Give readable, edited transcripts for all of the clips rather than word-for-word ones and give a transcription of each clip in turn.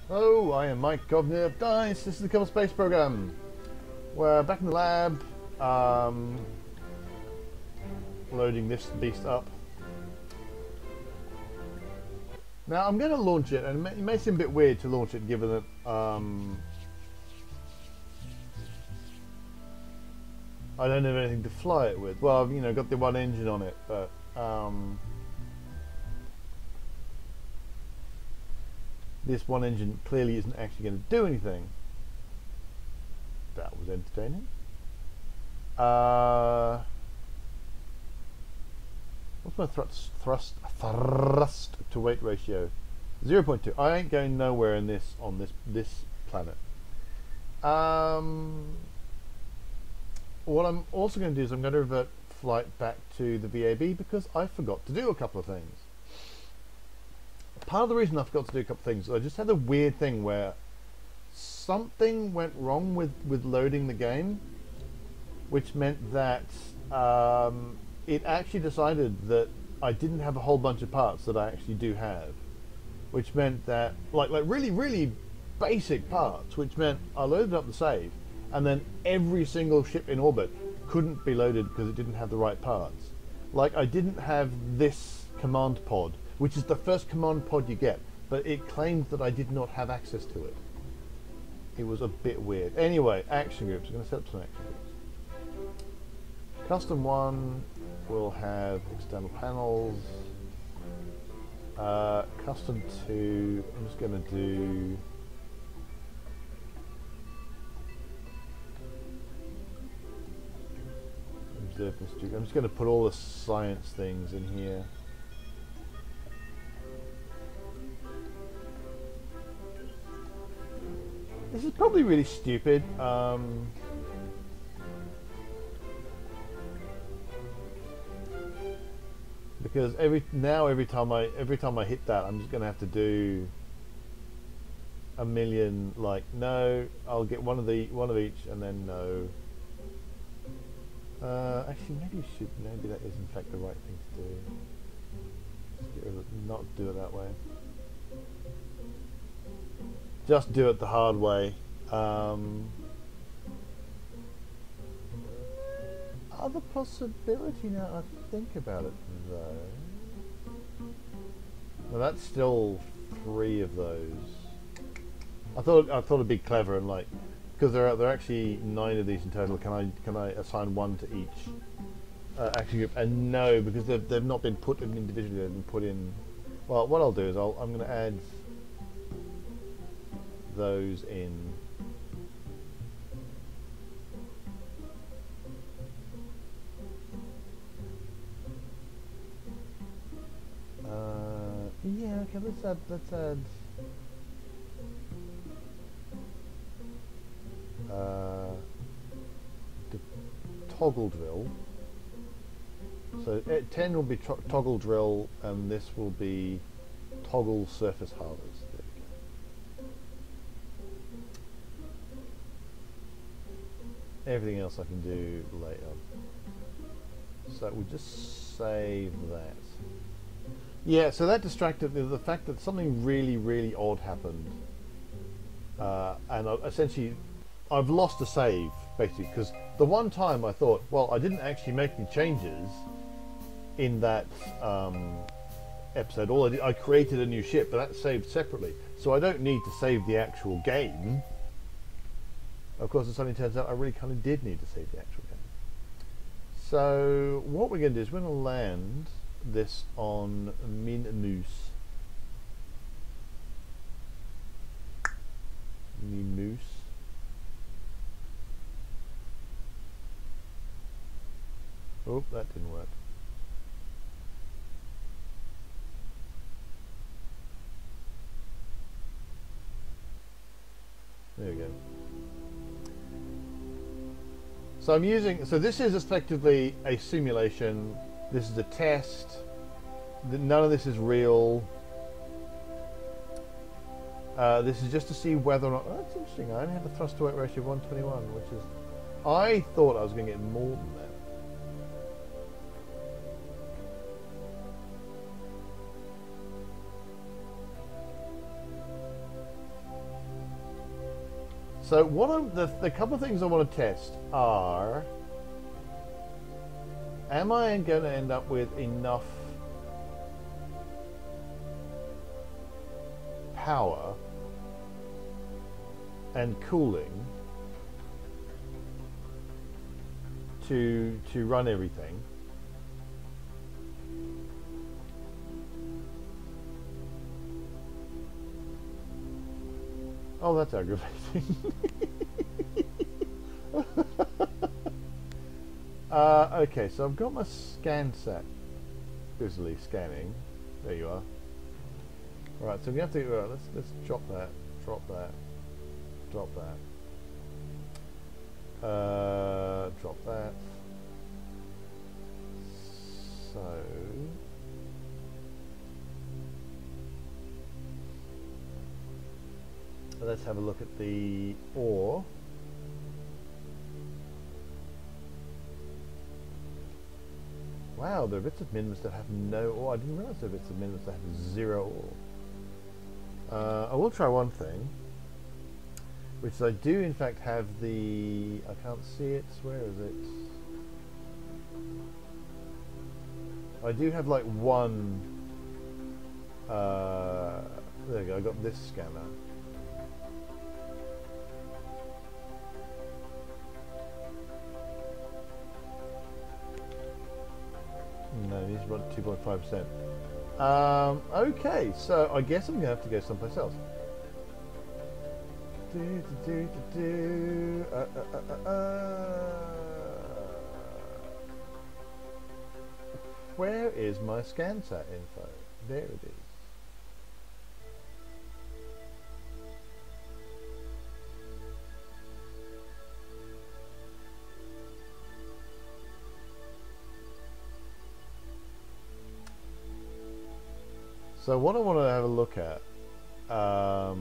Hello, I am Mike Governor of DICE. This is the Kerbal Space Program. We're back in the lab, loading this beast up. Now I'm going to launch it, and it may seem a bit weird to launch it given that I don't have anything to fly it with. Well, I've got the one engine on it, but this one engine clearly isn't actually going to do anything. That was entertaining. What's my thrust to weight ratio? 0.2. I ain't going nowhere in this on this planet. What I'm also going to do is I'm going to revert flight back to the VAB because I forgot to do a couple of things. Part of the reason I forgot to do a couple of things, I just had a weird thing where something went wrong with loading the game, which meant that it actually decided that I didn't have a whole bunch of parts that I actually do have, which meant that like really basic parts, which meant I loaded up the save and then every single ship in orbit couldn't be loaded because it didn't have the right parts. Like I didn't have this command pod, which is the first command pod you get, but it claimed that I did not have access to it. It was a bit weird. Anyway, action groups. I'm going to set up some action groups. Custom 1 will have external panels. Custom 2, I'm just going to do... I'm just going to put all the science things in here. This is probably really stupid. Because every time I hit that, I'm just going to have to do a million. Like no, I'll get one of each, and then no. Actually, maybe that is in fact the right thing to do. Just get rid of, not do it that way. Just do it the hard way. Other possibility now I think about it though. Well, that's still 3 of those. I thought it'd be clever and like, because there are actually 9 of these in total. Can I assign 1 to each action group? And no, because they've not been put in individually. They've been put in. Well, what I'll do is I'm going to add those in. Yeah, okay. Let's add. The toggle drill. So 10 will be toggle drill, and this will be toggle surface harvest. There we go. Everything else I can do later. So we'll just save that. Yeah, so that distracted the fact that something really odd happened, and essentially I've lost a save basically because the one time I thought, well, I didn't actually make any changes in that episode. All I did, I created a new ship, but that's saved separately, so I don't need to save the actual game. Of course, it suddenly turns out I really kind of did need to save the actual game. So what we're going to do is we're going to land this on Minmus. Oh, that didn't work. There we go. So I'm using, so this is effectively a simulation. This is a test. None of this is real. This is just to see whether or not. Oh, that's interesting. I only have a thrust to weight ratio of 121, which is. I thought I was going to get more than that. So what the couple of things I want to test are, am I going to end up with enough power and cooling to run everything? Oh, that's aggravating. Okay, so I've got my scan set busily scanning. There you are. All right, so we have to. Let's drop that, drop that, drop that, drop that. So. Let's have a look at the ore. Wow, there are bits of Minmus that have no ore. I didn't realize there are bits of Minmus that have 0 ore. I will try one thing, which is I do in fact have the... I can't see it. Where is it? I do have like one... there we go, I got this scanner. No, it needs about 2.5%. Okay, so I guess I'm going to have to go someplace else. Where is my ScanSat info? There it is. So what I want to have a look at, I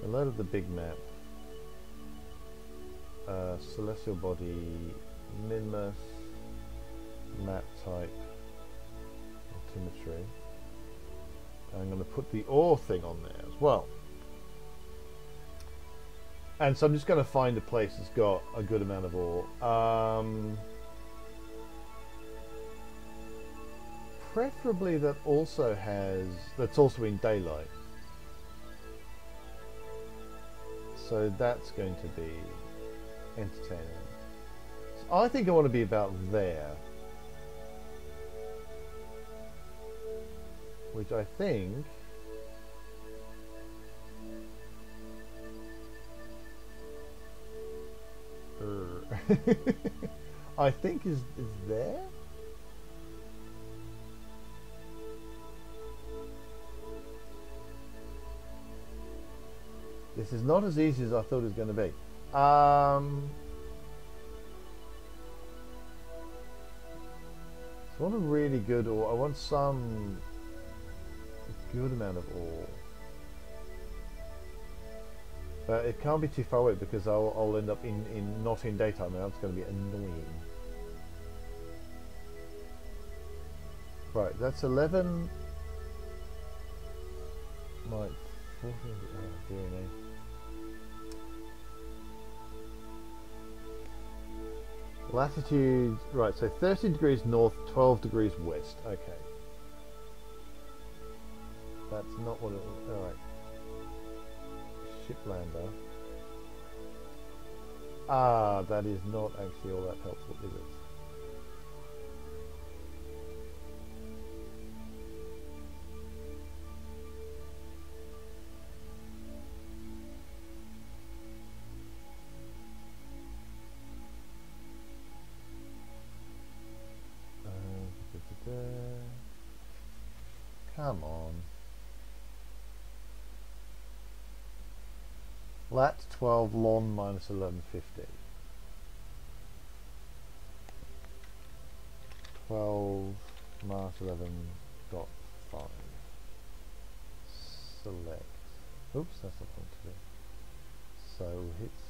loaded the big map, celestial body, Minmus, map type, altimetry. I'm going to put the ore thing on there as well. And so I'm just going to find a place that's got a good amount of ore. Preferably that's also in daylight. So that's going to be entertaining. So I think I want to be about there. Which I think I think is there. This is not as easy as I thought it was going to be. So I want a really good ore. I want some good amount of ore. But it can't be too far away because I'll end up not in daytime, and that's going to be annoying. Right, that's 11. Like 14. Oh, dear me. Latitude, right, so 13 degrees north, 12 degrees west. Okay. That's not what it was. Alright. Shiplander. Ah, that is not actually all that helpful, is it? Come on. Lat 12, lon minus 1150. 12 minus 11.5. Select. Oops, that's not going to do. So hits.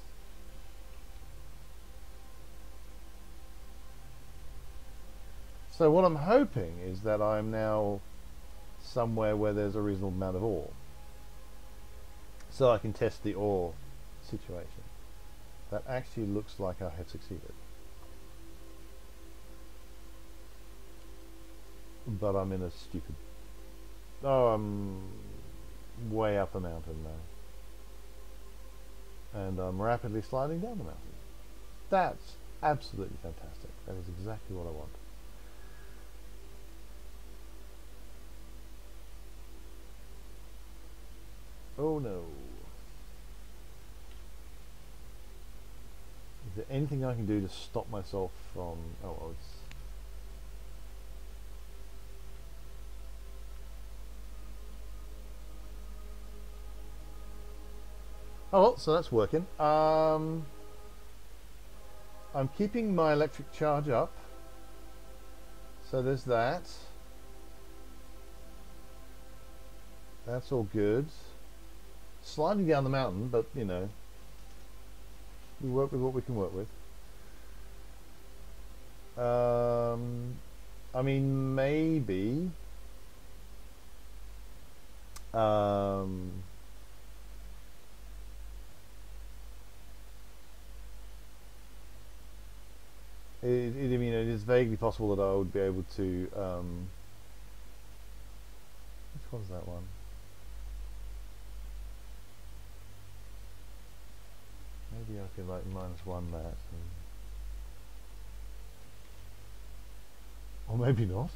So what I'm hoping is that I'm now somewhere where there's a reasonable amount of ore. so I can test the ore situation. That actually looks like I have succeeded. But I'm in a stupid... Oh, I'm way up a mountain now. And I'm rapidly sliding down the mountain. That's absolutely fantastic. That is exactly what I want. Oh no. Is there anything I can do to stop myself from... Oh, well, it's... Oh well, so that's working. I'm keeping my electric charge up. So there's that. That's all good. Sliding down the mountain, but you know, we work with what we can work with. I mean, maybe I mean, it is vaguely possible that I would be able to which one's that one? Maybe I could like -1 that, or maybe not.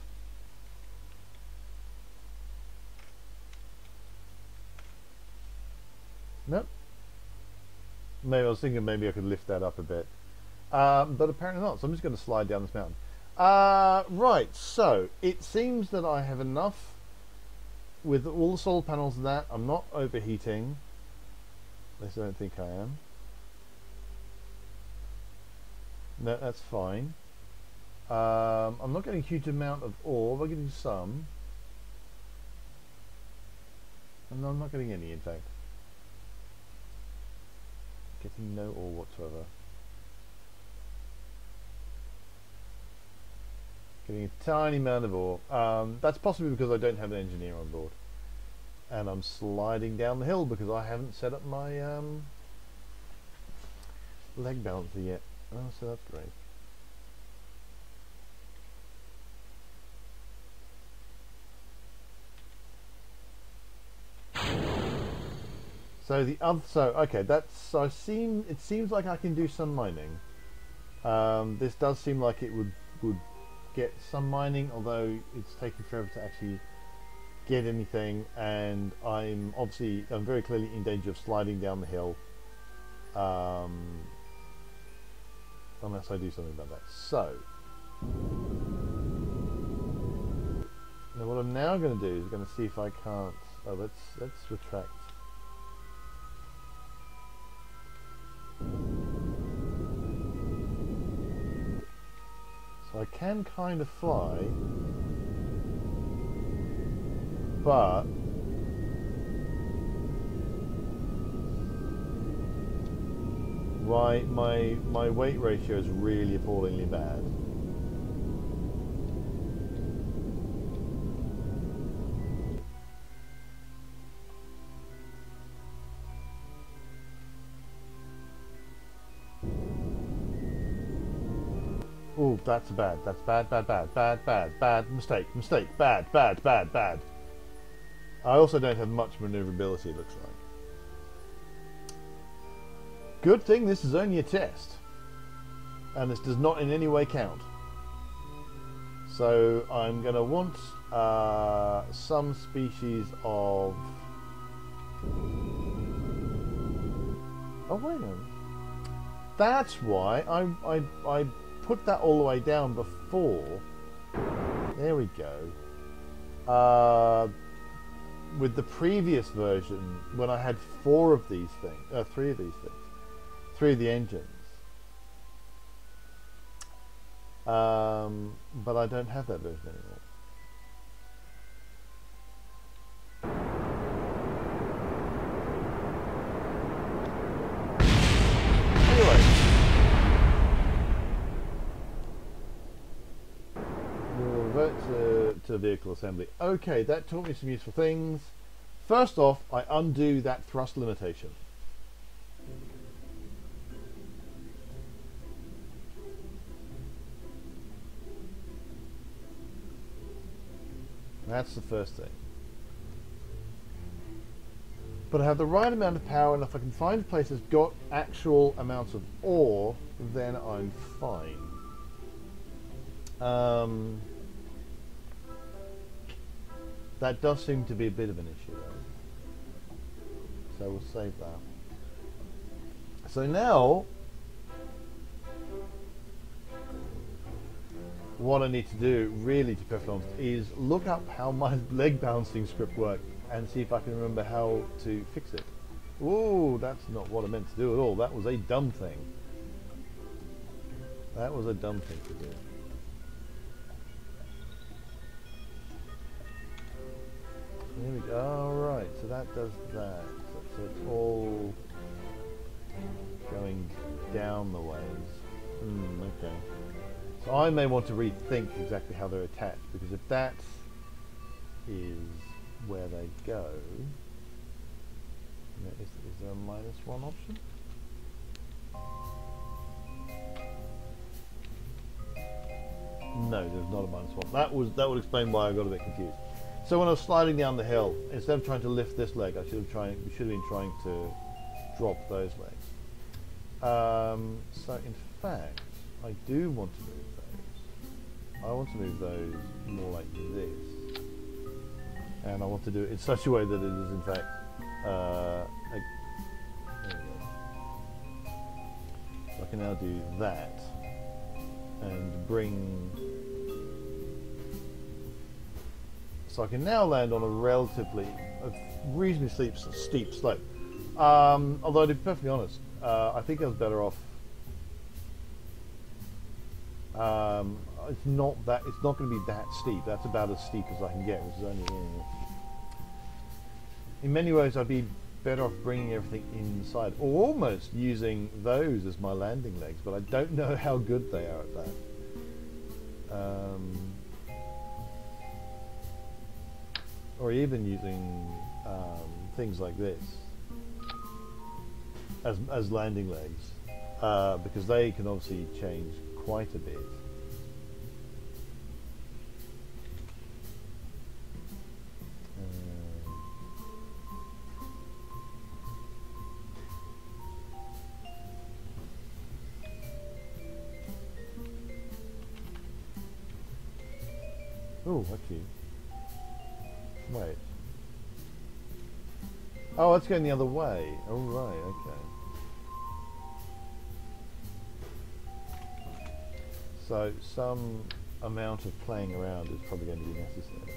Nope. Maybe I was thinking maybe I could lift that up a bit, but apparently not. So I'm just going to slide down this mountain. Right. So it seems that I have enough with all the solar panels and that. I'm not overheating. At least I don't think I am. No, that's fine. I'm not getting a huge amount of ore. I'm getting some. And I'm not getting any, in fact. Getting no ore whatsoever. Getting a tiny amount of ore. That's possibly because I don't have an engineer on board. And I'm sliding down the hill because I haven't set up my leg balancer yet. Oh, so that's great. So the other, okay, that's it seems like I can do some mining. This does seem like it would get some mining, although it's taking forever to actually get anything, and I'm very clearly in danger of sliding down the hill. Unless I do something about that. So now what I'm now going to do is going to see if I can't. Oh, let's retract. So I can kind of fly, but my weight ratio is really appallingly bad. Oh, that's bad. That's bad, bad, bad, bad, bad, bad. Mistake, bad, bad, bad, bad. I also don't have much maneuverability, it looks like. Good thing this is only a test, and this does not in any way count. So I'm going to want some species of... Oh, wait a minute. That's why I put that all the way down before. There we go. With the previous version, when I had 4 of these things, 3 of these things, 3 of the engines. But I don't have that version anymore. Anyway, we'll revert to vehicle assembly. Okay, that taught me some useful things. First off, I undo that thrust limitation. That's the first thing. But I have the right amount of power, and if I can find a place that's got actual amounts of ore, then I'm fine. That does seem to be a bit of an issue though. So we'll save that. So now, what I need to do, really, to be perfectly honest, is look up how my leg balancing script worked and see if I can remember how to fix it. Ooh, that's not what I meant to do at all. That was a dumb thing. That was a dumb thing to do. Here we go. Alright, so that does that. So it's all going down the ways. Okay. So I may want to rethink exactly how they're attached, because if that is where they go, is there a -1 option? No, there's not a -1. That would explain why I got a bit confused. So when I was sliding down the hill, instead of trying to lift this leg, I should have been trying to drop those legs. So in fact, I do want to move those. I want to move those more like this, and I want to do it in such a way that it is in fact there we go. So I can now do that and bring. So I can now land on a reasonably steep slope. Although to be perfectly honest, I think I was better off. It's not going to be that steep. That's about as steep as I can get, which is only. In many ways, I'd be better off bringing everything inside, or almost using those as my landing legs. But I don't know how good they are at that. Or even using things like this as landing legs, because they can obviously change quite a bit. Oh, actually. Wait. Oh, it's going the other way. Oh, right, okay. So, some amount of playing around is probably going to be necessary.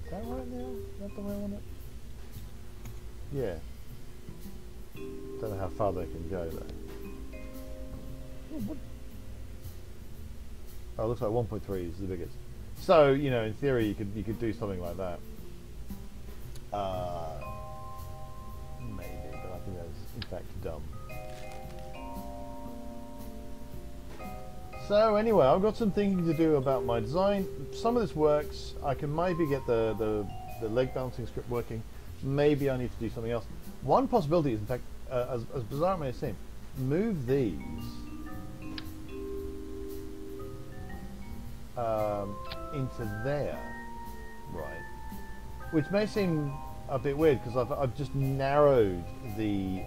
Is that right now? Is that the way I want it? Yeah. Don't know how far they can go, though. Oh, what? Oh, it looks like 1.3 is the biggest. So, you know, in theory, you could do something like that. Maybe, but I think that's in fact dumb. So anyway, I've got some thinking to do about my design. Some of this works. I can maybe get the leg balancing script working. Maybe I need to do something else. One possibility is, in fact, as bizarre as it may seem, move these into there, right? Which may seem a bit weird because I've just narrowed the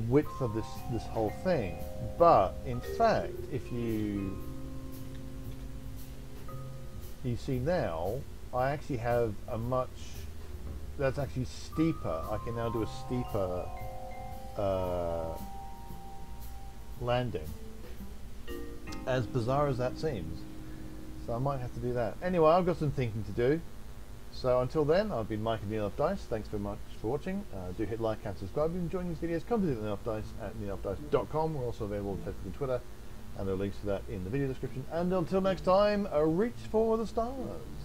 width of this whole thing, but in fact, if you see now, I actually have a much that's actually steeper. I can now do a steeper landing, as bizarre as that seems. So I might have to do that. Anyway, I've got some thinking to do. So until then, I've been Mike of Neil Off Dice. Thanks very much for watching. Do hit like and subscribe if you're enjoying these videos. Come visit Neil Off Dice at neilofdice.com. We're also available on Facebook and Twitter, and there are links to that in the video description. And until next time, reach for the stars.